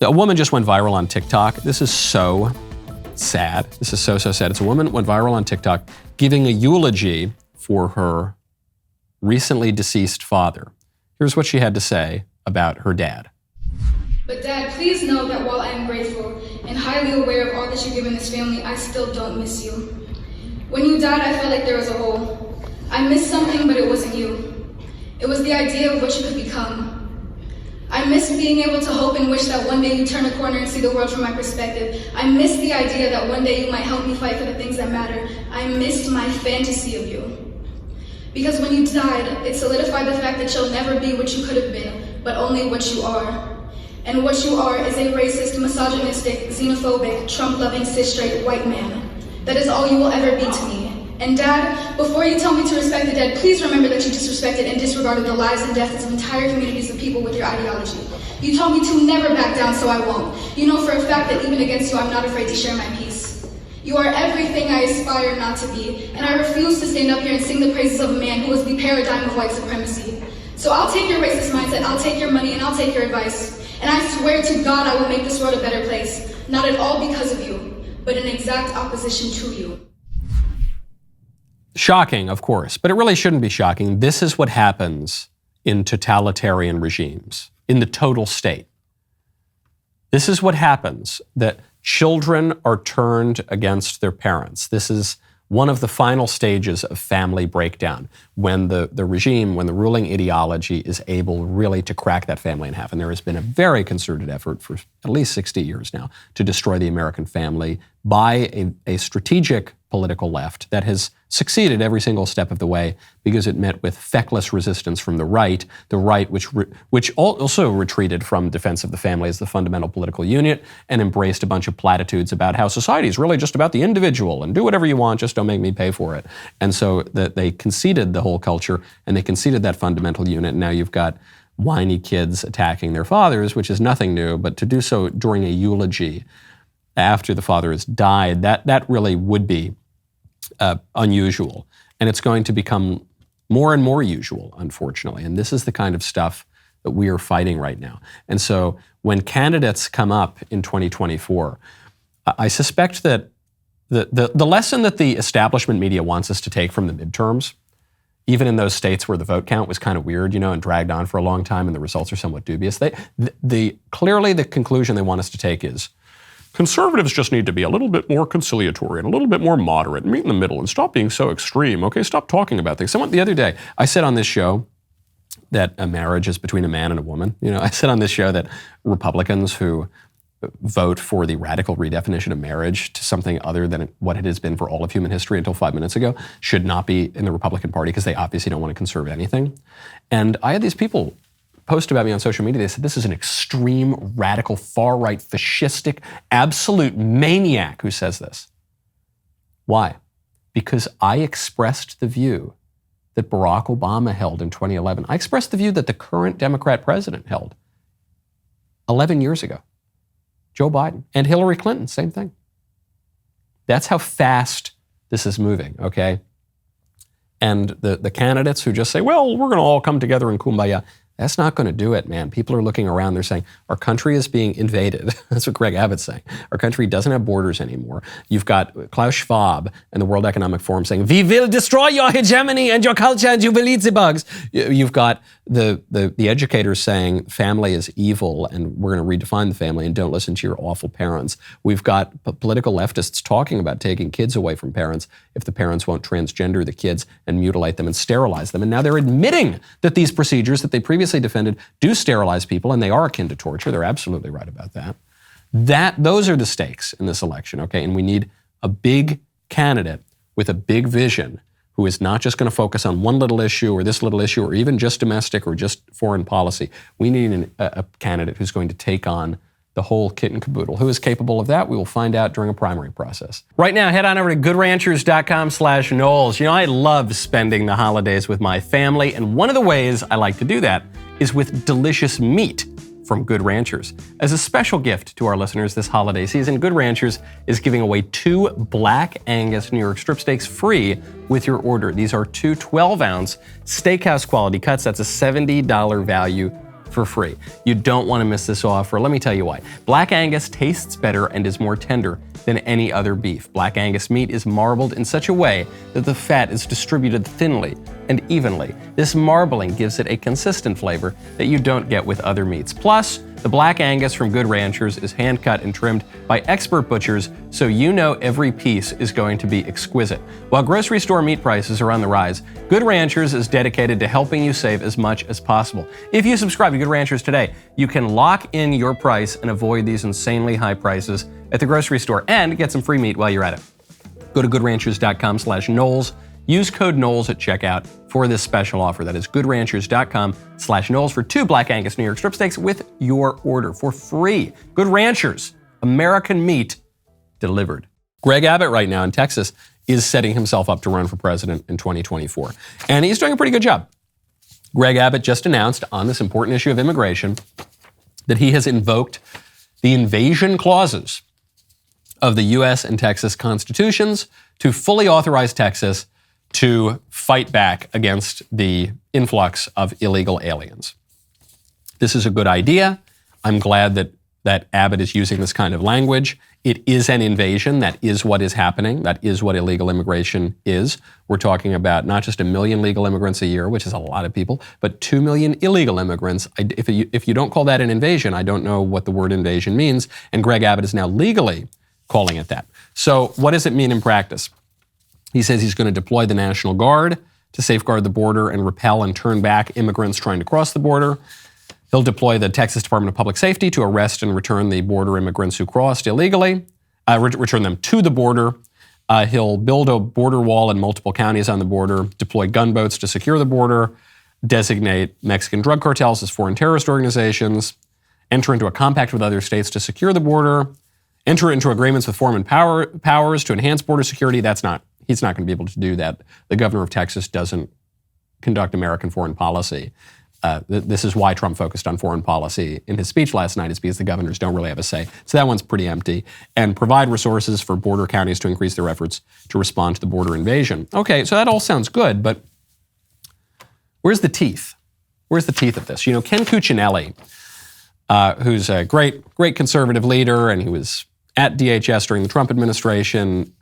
A woman just went viral on TikTok. This is so sad. This is so sad. It's a woman went viral on TikTok giving a eulogy for her recently deceased father. Here's what she had to say about her dad. But Dad, please know that while I am grateful and highly aware of all that you've given this family, I still don't miss you. When you died, I felt like there was a hole. I missed something, but it wasn't you. It was the idea of what you could become. I miss being able to hope and wish that one day you turn a corner and see the world from my perspective. I miss the idea that one day you might help me fight for the things that matter. I missed my fantasy of you. Because when you died, it solidified the fact that you'll never be what you could have been, but only what you are. And what you are is a racist, misogynistic, xenophobic, Trump-loving, cis-straight white man. That is all you will ever be to me. And Dad, before you tell me to respect the dead, please remember that you disrespected and disregarded the lives and deaths of entire communities of people with your ideology. You told me to never back down, so I won't. You know for a fact that even against you, I'm not afraid to share my peace. You are everything I aspire not to be, and I refuse to stand up here and sing the praises of a man who was the paradigm of white supremacy. So I'll take your racist mindset, I'll take your money, and I'll take your advice. And I swear to God I will make this world a better place. Not at all because of you, but in exact opposition to you. Shocking, of course, but it really shouldn't be shocking. This is what happens in totalitarian regimes, in the total state. This is what happens, that children are turned against their parents. This is one of the final stages of family breakdown, when the regime, when the ruling ideology is able really to crack that family in half. And there has been a very concerted effort for at least 60 years now to destroy the American family by a strategic political left that has succeeded every single step of the way because it met with feckless resistance from the right which also retreated from defense of the family as the fundamental political unit and embraced a bunch of platitudes about how society is really just about the individual and do whatever you want, just don't make me pay for it. And so that they conceded the whole culture and they conceded that fundamental unit. And now you've got whiny kids attacking their fathers, which is nothing new, but to do so during a eulogy after the father has died, that really would be unusual. And it's going to become more and more usual, unfortunately. And this is the kind of stuff that we are fighting right now. And so when candidates come up in 2024, I suspect that the lesson that the establishment media wants us to take from the midterms, even in those states where the vote count was kind of weird, and dragged on for a long time and the results are somewhat dubious, clearly the conclusion they want us to take is, conservatives just need to be a little bit more conciliatory and a little bit more moderate and meet in the middle and stop being so extreme, okay? Stop talking about things. The other day, I said on this show that a marriage is between a man and a woman. I said on this show that Republicans who vote for the radical redefinition of marriage to something other than what it has been for all of human history until 5 minutes ago should not be in the Republican Party because they obviously don't want to conserve anything. And I had these people post about me on social media. They said, this is an extreme, radical, far-right, fascistic, absolute maniac who says this. Why? Because I expressed the view that Barack Obama held in 2011. I expressed the view that the current Democrat president held 11 years ago. Joe Biden and Hillary Clinton, same thing. That's how fast this is moving, okay? And the candidates who just say, well, we're going to all come together in kumbaya, that's not going to do it, man. People are looking around. They're saying, our country is being invaded. That's what Greg Abbott's saying. Our country doesn't have borders anymore. You've got Klaus Schwab and the World Economic Forum saying, we will destroy your hegemony and your culture and you will eat the bugs. You've got the educators saying family is evil and we're going to redefine the family and don't listen to your awful parents. We've got political leftists talking about taking kids away from parents if the parents won't transgender the kids and mutilate them and sterilize them. And now they're admitting that these procedures that they previously defended do sterilize people and they are akin to torture. They're absolutely right about that. Those are the stakes in this election, okay? And we need a big candidate with a big vision who is not just going to focus on one little issue or this little issue or even just domestic or just foreign policy. We need a candidate who's going to take on the whole kit and caboodle. Who is capable of that? We will find out during a primary process. Right now, head on over to goodranchers.com/Knowles. I love spending the holidays with my family, and one of the ways I like to do that is with delicious meat from Good Ranchers. As a special gift to our listeners this holiday season, Good Ranchers is giving away 2 Black Angus New York strip steaks free with your order. These are 2 12-ounce steakhouse quality cuts. That's a $70 value for free. You don't want to miss this offer. Let me tell you why. Black Angus tastes better and is more tender than any other beef. Black Angus meat is marbled in such a way that the fat is distributed thinly and evenly. This marbling gives it a consistent flavor that you don't get with other meats. Plus, the Black Angus from Good Ranchers is hand-cut and trimmed by expert butchers, so you know every piece is going to be exquisite. While grocery store meat prices are on the rise, Good Ranchers is dedicated to helping you save as much as possible. If you subscribe to Good Ranchers today, you can lock in your price and avoid these insanely high prices at the grocery store and get some free meat while you're at it. Go to goodranchers.com/Knowles. Use code Knowles at checkout for this special offer. That is goodranchers.com/Knowles for 2 Black Angus New York strip steaks with your order for free. Good Ranchers, American meat delivered. Greg Abbott right now in Texas is setting himself up to run for president in 2024. And he's doing a pretty good job. Greg Abbott just announced on this important issue of immigration that he has invoked the invasion clauses of the U.S. and Texas constitutions to fully authorize Texas to fight back against the influx of illegal aliens. This is a good idea. I'm glad that Abbott is using this kind of language. It is an invasion. That is what is happening. That is what illegal immigration is. We're talking about not just 1 million legal immigrants a year, which is a lot of people, but 2 million illegal immigrants. If you don't call that an invasion, I don't know what the word invasion means. And Greg Abbott is now legally calling it that. So what does it mean in practice? He says he's going to deploy the National Guard to safeguard the border and repel and turn back immigrants trying to cross the border. He'll deploy the Texas Department of Public Safety to arrest and return the border immigrants who crossed illegally, return them to the border. He'll build a border wall in multiple counties on the border, deploy gunboats to secure the border, designate Mexican drug cartels as foreign terrorist organizations, enter into a compact with other states to secure the border, enter into agreements with foreign powers to enhance border security. He's not going to be able to do that. The governor of Texas doesn't conduct American foreign policy. This is why Trump focused on foreign policy in his speech last night, is because the governors don't really have a say. So that one's pretty empty. And provide resources for border counties to increase their efforts to respond to the border invasion. Okay, so that all sounds good, but where's the teeth? Where's the teeth of this? You know, Ken Cuccinelli, who's a great conservative leader, and he was at DHS during the Trump administration,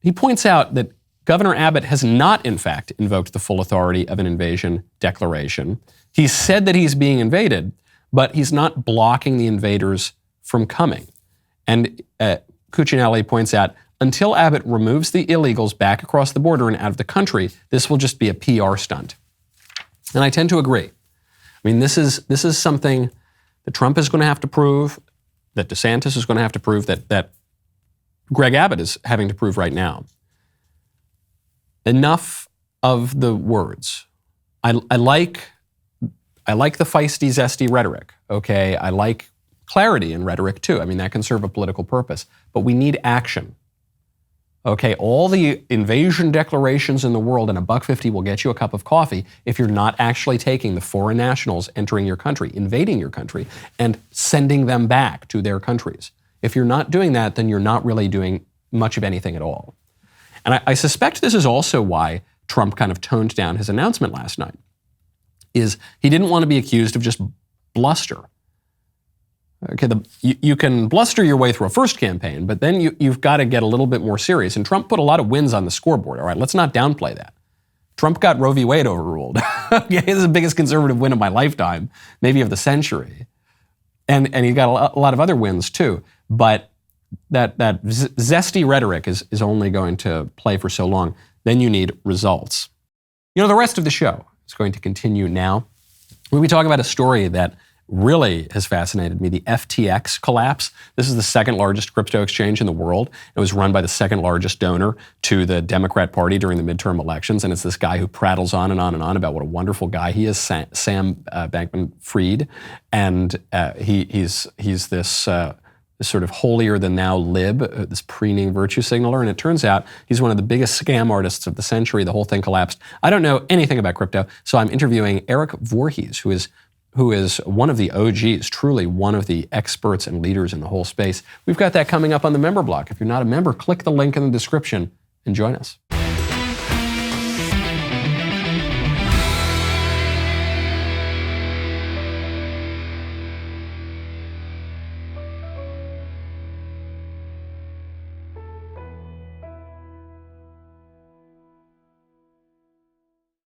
he points out that Governor Abbott has not, in fact, invoked the full authority of an invasion declaration. He said that he's being invaded, but he's not blocking the invaders from coming. And Cuccinelli points out, until Abbott removes the illegals back across the border and out of the country, this will just be a PR stunt. And I tend to agree. I mean, this is something that Trump is going to have to prove, that DeSantis is going to have to prove, that Greg Abbott is having to prove right now. Enough of the words. I like the feisty, zesty rhetoric, okay? I like clarity in rhetoric too. I mean, that can serve a political purpose. But we need action, okay? All the invasion declarations in the world and $1.50 will get you a cup of coffee if you're not actually taking the foreign nationals entering your country, invading your country, and sending them back to their countries. If you're not doing that, then you're not really doing much of anything at all. And I suspect this is also why Trump kind of toned down his announcement last night, is he didn't want to be accused of just bluster. Okay, you can bluster your way through a first campaign, but then you've got to get a little bit more serious. And Trump put a lot of wins on the scoreboard, all right? Let's not downplay that. Trump got Roe v. Wade overruled. Okay, this is the biggest conservative win of my lifetime, maybe of the century. And he got a lot of other wins too. But that zesty rhetoric is only going to play for so long. Then you need results. You know, the rest of the show is going to continue now. We'll be talking about a story that really has fascinated me, the FTX collapse. This is the second largest crypto exchange in the world. It was run by the second largest donor to the Democrat Party during the midterm elections. And it's this guy who prattles on and on and on about what a wonderful guy he is, Sam Bankman-Fried. And he's this sort of holier-than-thou lib, this preening virtue signaler. And it turns out he's one of the biggest scam artists of the century. The whole thing collapsed. I don't know anything about crypto, so I'm interviewing Eric Voorhees, who is one of the OGs, truly one of the experts and leaders in the whole space. We've got that coming up on the member block. If you're not a member, click the link in the description and join us.